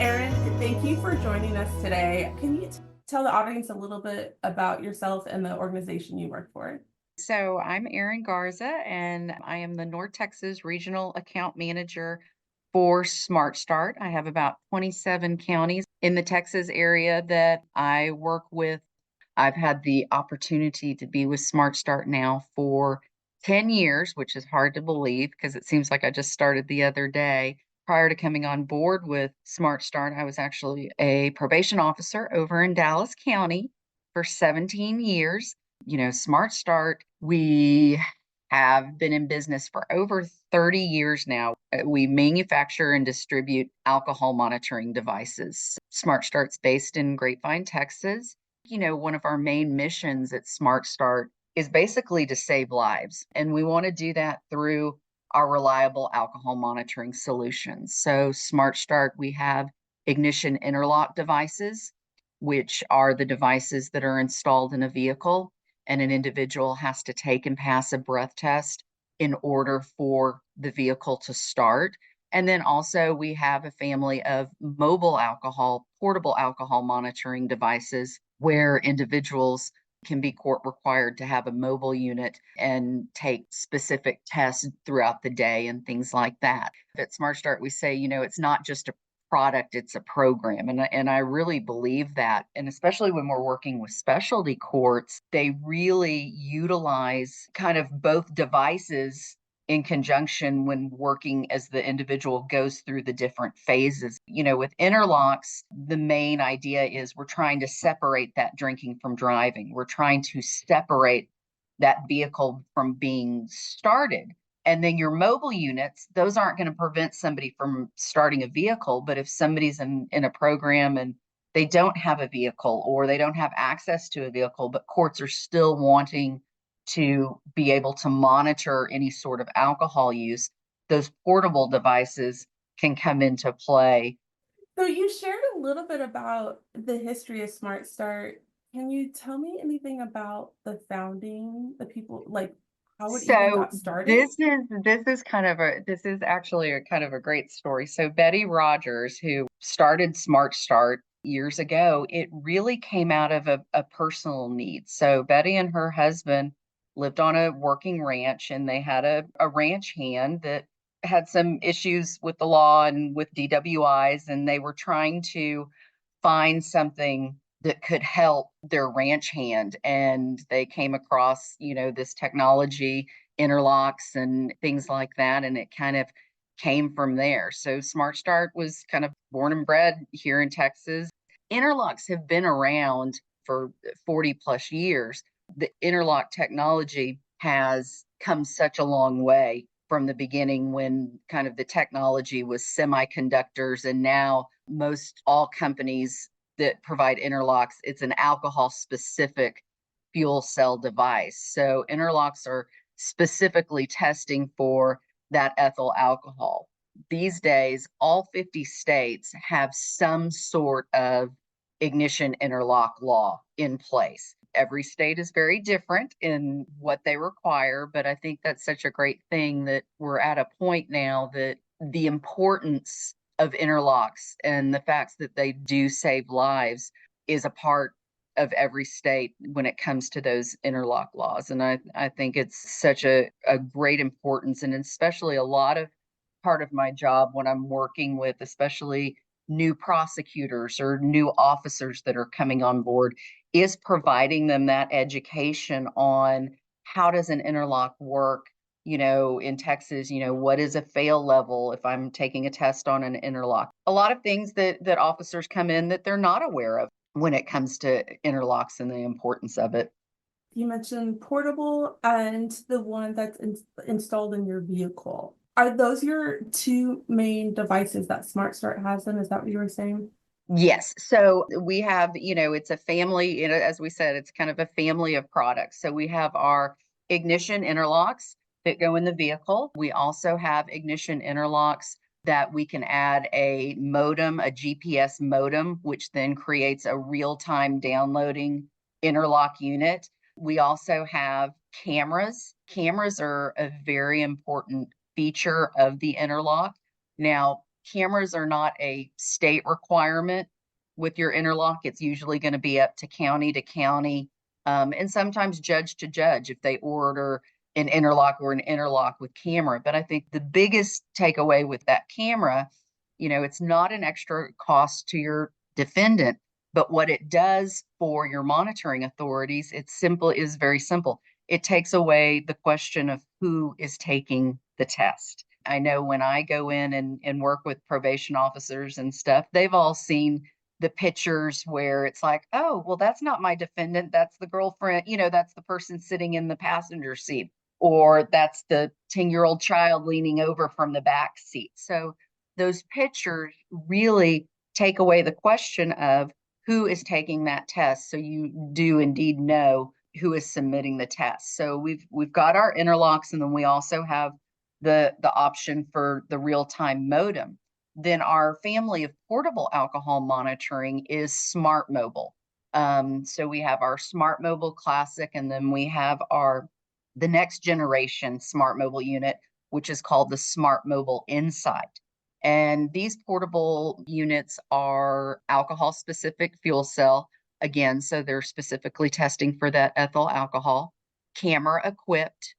Erin, thank you for joining us today. Can you tell the audience a little bit about yourself and the organization you work for? So I'm Erin Garza, and I am the North Texas Regional Account Manager for SmartStart. I have about 27 counties in the Texas area that I work with. I've had the opportunity to be with SmartStart now for 10 years, which is hard to believe because it seems like I just started the other day. Prior to coming on board with SmartStart, I was actually a probation officer over in Dallas County for 17 years. Smart Start, we have been in business for over 30 years now. We manufacture and distribute alcohol monitoring devices. Smart Start's based in Grapevine, Texas. One of our main missions at Smart Start is basically to save lives. And we want to do that through our reliable alcohol monitoring solutions. So, Smart Start, we have ignition interlock devices, which are the devices that are installed in a vehicle, and an individual has to take and pass a breath test in order for the vehicle to start. And then also, we have a family of portable alcohol monitoring devices where individuals can be court required to have a mobile unit and take specific tests throughout the day and things like that. At Smart Start, we say, it's not just a product, it's a program. And I really believe that. And especially when we're working with specialty courts, they really utilize kind of both devices in conjunction when working as the individual goes through the different phases. With interlocks, the main idea is we're trying to separate that drinking from driving. We're trying to separate that vehicle from being started. And then your mobile units, those aren't going to prevent somebody from starting a vehicle. But if somebody's in a program and they don't have a vehicle or they don't have access to a vehicle, but courts are still wanting to be able to monitor any sort of alcohol use, those portable devices can come into play. So you shared a little bit about the history of Smart Start. Can you tell me anything about the founding, the people, like how it even So got started? this is actually a kind of a great story. So Betty Rogers, who started Smart Start years ago, it really came out of a personal need. So Betty and her husband lived on a working ranch, and they had a ranch hand that had some issues with the law and with DWIs, and they were trying to find something that could help their ranch hand. And they came across, this technology, interlocks and things like that. And it kind of came from there. So Smart Start was kind of born and bred here in Texas. Interlocks have been around for 40 plus years. The interlock technology has come such a long way from the beginning when kind of the technology was semiconductors, and now most all companies that provide interlocks, it's an alcohol specific fuel cell device. So interlocks are specifically testing for that ethyl alcohol. These days, all 50 states have some sort of ignition interlock law in place. Every state is very different in what they require, but I think that's such a great thing that we're at a point now that the importance of interlocks and the facts that they do save lives is a part of every state when it comes to those interlock laws. And I think it's such a great importance, and especially a lot of part of my job when I'm working with especially new prosecutors or new officers that are coming on board is providing them that education on how does an interlock work. In Texas, what is a fail level if I'm taking a test on an interlock? A lot of things that officers come in that they're not aware of when it comes to interlocks and the importance of it. You mentioned portable and the one that's installed in your vehicle. Are those your two main devices that Smart Start has then? Is that what you were saying? Yes. So we have, it's a family, as we said, it's kind of a family of products. So we have our ignition interlocks that go in the vehicle. We also have ignition interlocks that we can add a modem, a GPS modem, which then creates a real-time downloading interlock unit. We also have cameras. Cameras are a very important feature of the interlock. Now, cameras are not a state requirement with your interlock. It's usually going to be up to county, and sometimes judge to judge if they order an interlock or an interlock with camera. But I think the biggest takeaway with that camera, it's not an extra cost to your defendant, but what it does for your monitoring authorities, is very simple. It takes away the question of who is taking the test. I know when I go in and work with probation officers and stuff, they've all seen the pictures where it's like, oh, well, that's not my defendant. That's the girlfriend, that's the person sitting in the passenger seat, or that's the 10-year-old child leaning over from the back seat. So those pictures really take away the question of who is taking that test. So you do indeed know who is submitting the test. So we've got our interlocks, and then we also have the option for the real-time modem. Then our family of portable alcohol monitoring is Smart Mobile. So we have our Smart Mobile Classic, and then we have the next generation Smart Mobile unit, which is called the Smart Mobile Insight. And these portable units are alcohol specific fuel cell. Again, so they're specifically testing for that ethyl alcohol, camera equipped.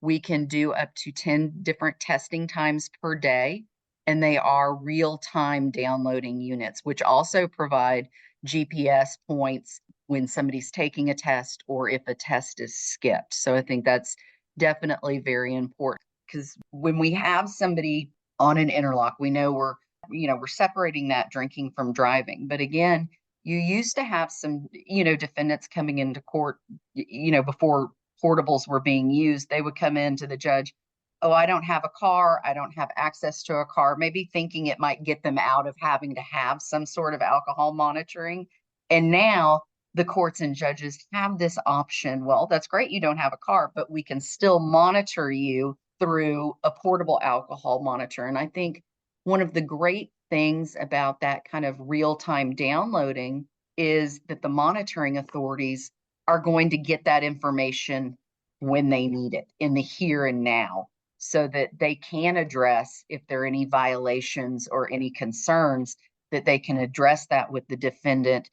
We can do up to 10 different testing times per day, and they are real-time downloading units, which also provide GPS points when somebody's taking a test or if a test is skipped. So I think that's definitely very important, because when we have somebody on an interlock, we know we're separating that drinking from driving. But again, you used to have some, defendants coming into court, before portables were being used, they would come in to the judge, oh, I don't have a car, I don't have access to a car, maybe thinking it might get them out of having to have some sort of alcohol monitoring. And now the courts and judges have this option. Well, that's great, you don't have a car, but we can still monitor you through a portable alcohol monitor. And I think one of the great things about that kind of real-time downloading is that the monitoring authorities are going to get that information when they need it, in the here and now, so that they can address if there are any violations or any concerns, that they can address that with the defendant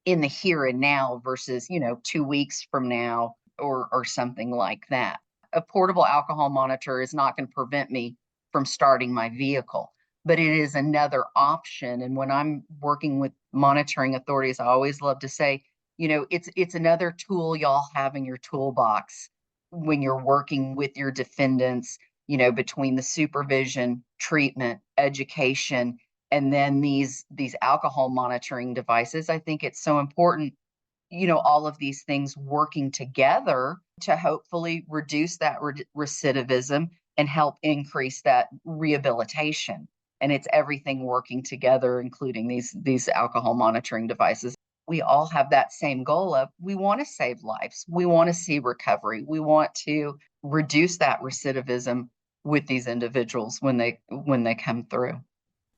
in the here and now versus, 2 weeks from now, or something like that. A portable alcohol monitor is not going to prevent me from starting my vehicle, but it is another option. And when I'm working with monitoring authorities, I always love to say, it's another tool y'all have in your toolbox when you're working with your defendants, between the supervision, treatment, education, and then these alcohol monitoring devices. I think it's so important, all of these things working together to hopefully reduce that recidivism and help increase that rehabilitation. And it's everything working together, including these alcohol monitoring devices. We all have that same goal of, we want to save lives. We want to see recovery. We want to reduce that recidivism with these individuals when they come through.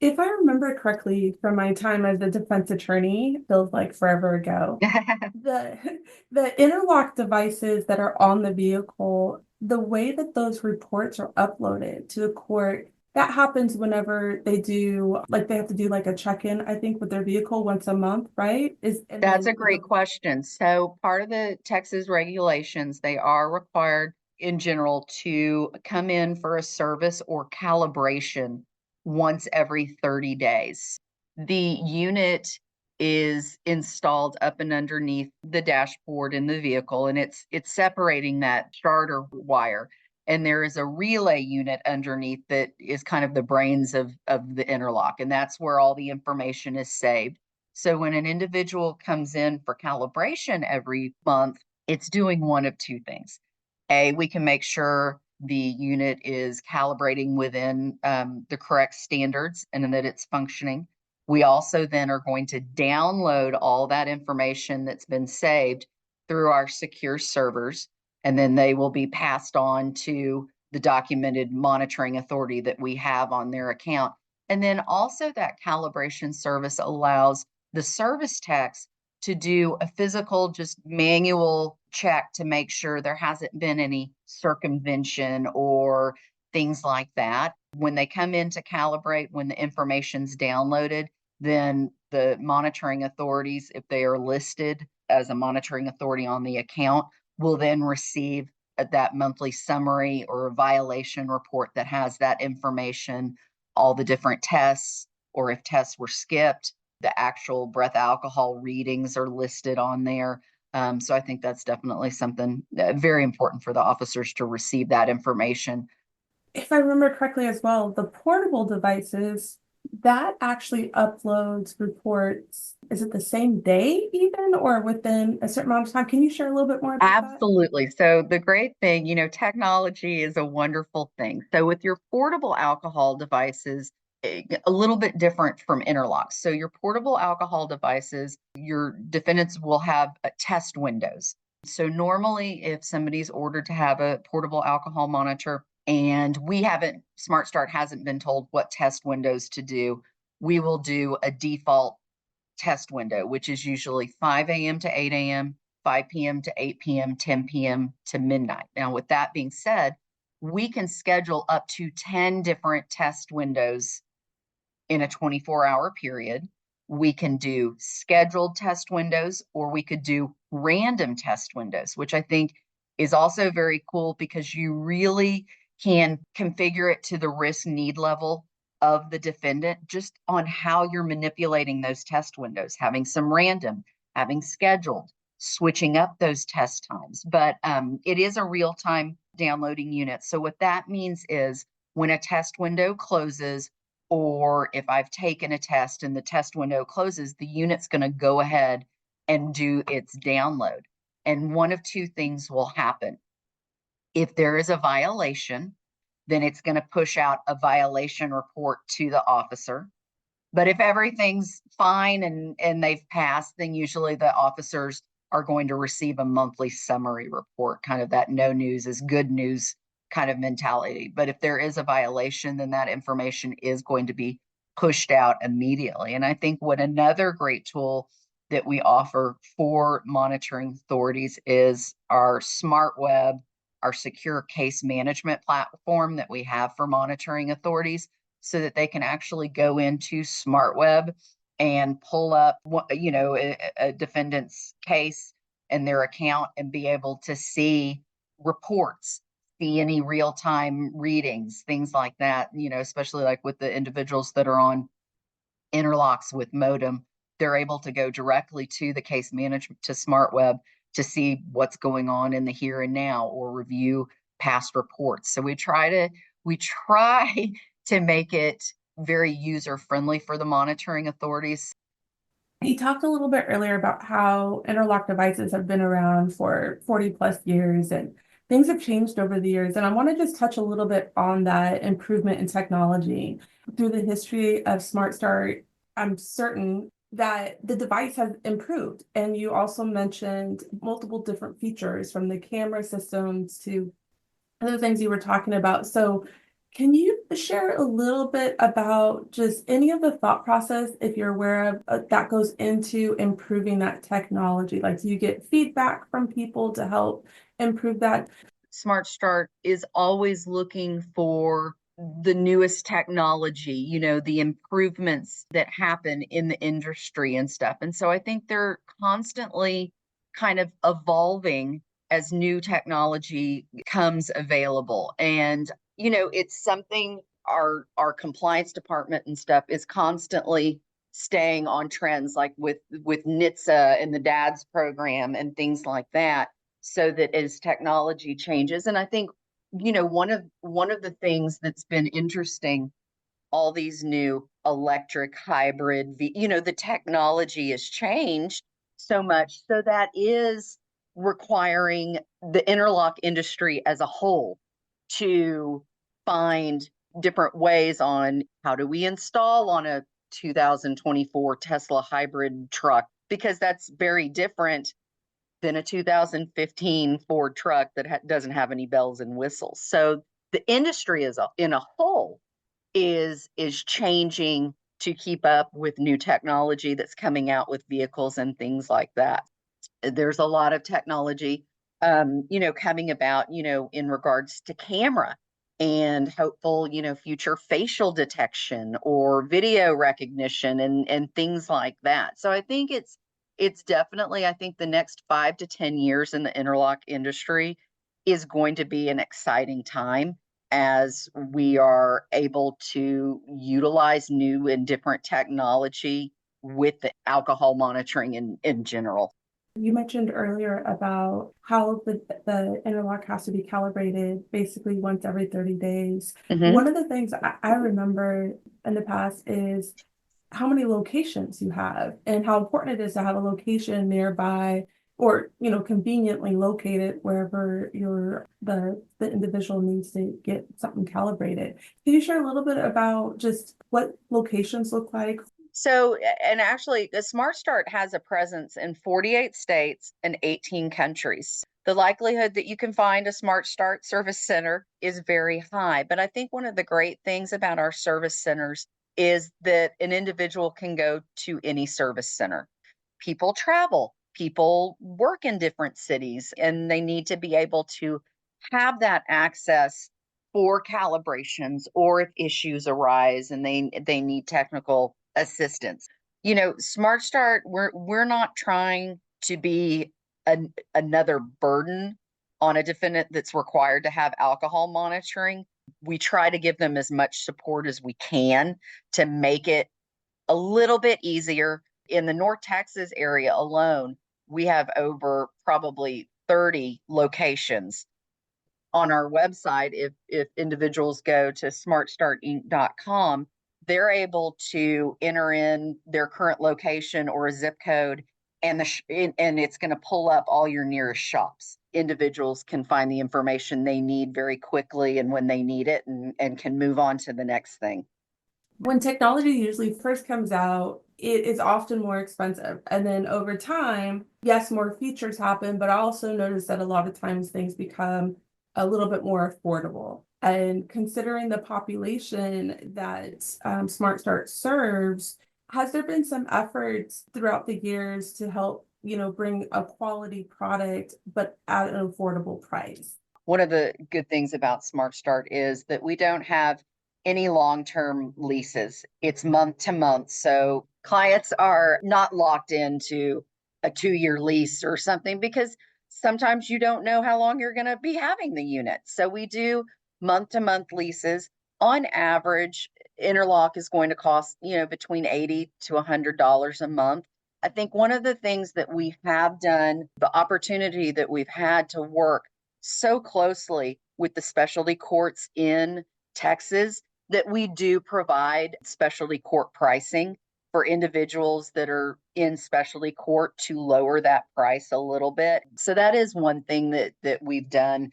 If I remember correctly from my time as a defense attorney, feels like forever ago, the the interlock devices that are on the vehicle, the way that those reports are uploaded to the court, that happens whenever they have to do like a check-in, I think, with their vehicle once a month, right? That's a great question. So part of the Texas regulations, they are required in general to come in for a service or calibration once every 30 days. The unit is installed up and underneath the dashboard in the vehicle, and it's separating that starter wire. And there is a relay unit underneath that is kind of the brains of the interlock, and that's where all the information is saved. So when an individual comes in for calibration every month, it's doing one of two things. We can make sure the unit is calibrating within the correct standards and that it's functioning. We also then are going to download all that information that's been saved through our secure servers, and then they will be passed on to the documented monitoring authority that we have on their account. And then also that calibration service allows the service techs to do a physical, just manual check to make sure there hasn't been any circumvention or things like that. When they come in to calibrate, when the information's downloaded, then the monitoring authorities, if they are listed as a monitoring authority on the account, will then receive that monthly summary or a violation report that has that information, all the different tests, or if tests were skipped, the actual breath alcohol readings are listed on there. So I think that's definitely something very important for the officers to receive that information. If I remember correctly as well, the portable devices that actually uploads reports, is it the same day even or within a certain amount of time? Can you share a little bit more about that? Absolutely. So the great thing, technology is a wonderful thing. So with your portable alcohol devices, a little bit different from interlocks. So your portable alcohol devices, your defendants will have test windows. So normally if somebody's ordered to have a portable alcohol monitor and SmartStart hasn't been told what test windows to do, we will do a default test window, which is usually 5 a.m. to 8 a.m., 5 p.m. to 8 p.m., 10 p.m. to midnight. Now, with that being said, we can schedule up to 10 different test windows in a 24-hour period. We can do scheduled test windows, or we could do random test windows, which I think is also very cool because you really can configure it to the risk need level of the defendant just on how you're manipulating those test windows, having some random, having scheduled, switching up those test times. But it is a real-time downloading unit. So what that means is when a test window closes, or if I've taken a test and the test window closes, the unit's going to go ahead and do its download. And one of two things will happen. If there is a violation, then it's going to push out a violation report to the officer. But if everything's fine and they've passed, then usually the officers are going to receive a monthly summary report, kind of that no news is good news kind of mentality. But if there is a violation, then that information is going to be pushed out immediately. And I think what another great tool that we offer for monitoring authorities is our smart web, our secure case management platform that we have for monitoring authorities, so that they can actually go into SmartWeb and pull up, a defendant's case and their account and be able to see reports, see any real-time readings, things like that, especially like with the individuals that are on interlocks with modem, they're able to go directly to the case management, to SmartWeb, to see what's going on in the here and now or review past reports. So we try to make it very user friendly for the monitoring authorities. You talked a little bit earlier about how interlock devices have been around for 40 plus years and things have changed over the years. And I want to just touch a little bit on that improvement in technology. Through the history of SmartStart, I'm certain that the device has improved. And you also mentioned multiple different features from the camera systems to other things you were talking about. So can you share a little bit about just any of the thought process, if you're aware of, that goes into improving that technology? Like, do you get feedback from people to help improve that? SmartStart is always looking for the newest technology, the improvements that happen in the industry and stuff. And so I think they're constantly kind of evolving as new technology comes available. And, it's something our compliance department and stuff is constantly staying on trends, like with NHTSA and the DADS program and things like that, so that as technology changes. And I think, one of the things that's been interesting, all these new electric hybrid, the technology has changed so much, so that is requiring the interlock industry as a whole to find different ways on how do we install on a 2024 Tesla hybrid truck, because that's very different than a 2015 Ford truck that doesn't have any bells and whistles. So the industry in a whole is changing to keep up with new technology that's coming out with vehicles and things like that. There's a lot of technology, coming about, in regards to camera and hopeful, future facial detection or video recognition and things like that. So I think it's definitely, I think the next 5 to 10 years in the interlock industry is going to be an exciting time as we are able to utilize new and different technology with the alcohol monitoring in general. You mentioned earlier about how the interlock has to be calibrated basically once every 30 days. Mm-hmm. One of the things I remember in the past is how many locations you have and how important it is to have a location nearby or conveniently located wherever the individual needs to get something calibrated. Can you share a little bit about just what locations look like? So, and actually, the Smart Start has a presence in 48 states and 18 countries. The likelihood that you can find a Smart Start service center is very high. But I think one of the great things about our service centers is that an individual can go to any service center. People travel, people work in different cities, and they need to be able to have that access for calibrations or if issues arise and they need technical assistance. Smart Start, we're not trying to be another burden on a defendant that's required to have alcohol monitoring. We try to give them as much support as we can to make it a little bit easier. In the North Texas area alone, we have over probably 30 locations. On our website, if individuals go to smartstartinc.com, they're able to enter in their current location or a zip code, and and it's going to pull up all your nearest shops. Individuals can find the information they need very quickly and when they need it, and can move on to the next thing. When technology usually first comes out, it is often more expensive. And then over time, yes, more features happen, but I also notice that a lot of times things become a little bit more affordable. And considering the population that Smart Start serves, has there been some efforts throughout the years to help, bring a quality product, but at an affordable price? One of the good things about Smart Start is that we don't have any long-term leases. It's month to month. So clients are not locked into a 2-year lease or something because sometimes you don't know how long you're going to be having the unit. So we do month to month leases. On average, interlock is going to cost, between $80 to $100 a month. I think one of the things that we have done, the opportunity that we've had to work so closely with the specialty courts in Texas, that we do provide specialty court pricing for individuals that are in specialty court to lower that price a little bit. So that is one thing that we've done.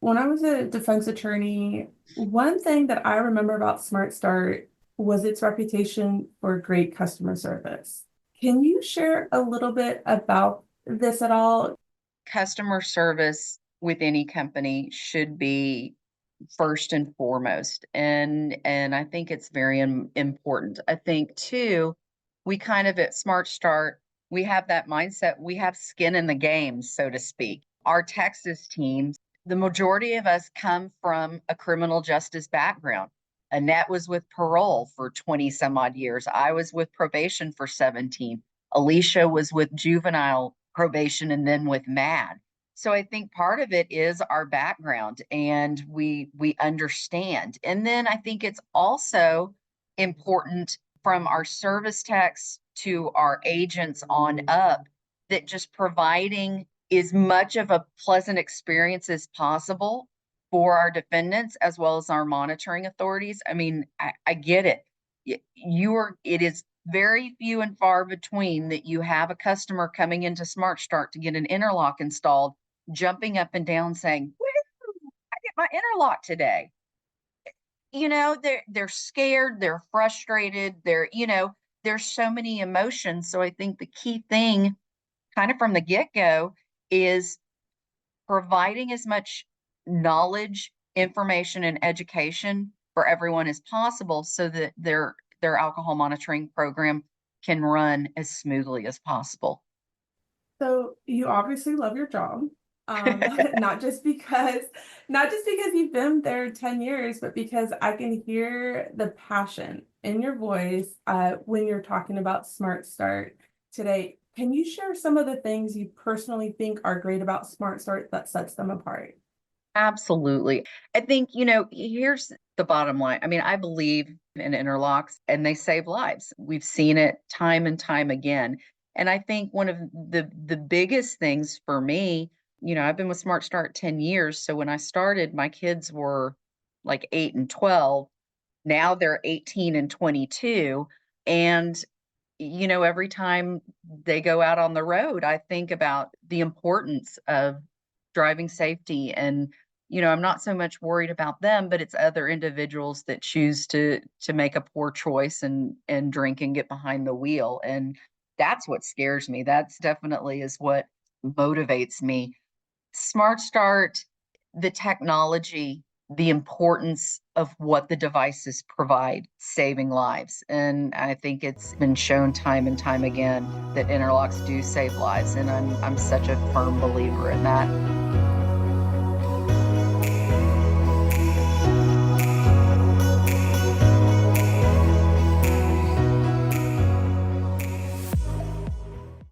When I was a defense attorney, one thing that I remember about Smart Start was its reputation for great customer service. Can you share a little bit about this at all? Customer service with any company should be first and foremost, and I think it's very important. I think too, we kind of at Smart Start, we have that mindset, we have skin in the game, so to speak. Our Texas teams, the majority of us come from a criminal justice background. Annette was with parole for 20 some odd years. I was with probation for 17. Alicia was with juvenile probation and then with MAD. So I think part of it is our background and we understand. And then I think it's also important from our service techs to our agents on up that just providing as much of a pleasant experience as possible for our defendants as well as our monitoring authorities. I mean, I get it. It is very few and far between that you have a customer coming into Smart Start to get an interlock installed, jumping up and down saying, "Woo, I get my interlock today." They're scared, they're frustrated, there's so many emotions. So I think the key thing kind of from the get-go is providing as much knowledge, information, and education for everyone as possible so that their alcohol monitoring program can run as smoothly as possible. So you obviously love your job. Not just because, not just because you've been there 10 years, but because I can hear the passion in your voice when you're talking about Smart Start today. Can you share some of the things you personally think are great about Smart Start that sets them apart? Absolutely. I think, here's the bottom line. I mean, I believe in interlocks and they save lives. We've seen it time and time again. And I think one of the biggest things for me, I've been with Smart Start 10 years. So when I started, my kids were like 8 and 12. Now they're 18 and 22. And every time they go out on the road, I think about the importance of driving safety. And, I'm not so much worried about them, but it's other individuals that choose to make a poor choice and drink and get behind the wheel. And that's what scares me. That's definitely is what motivates me. Smart Start, the technology, the importance of what the devices provide, saving lives. And I think it's been shown time and time again that interlocks do save lives. And I'm such a firm believer in that.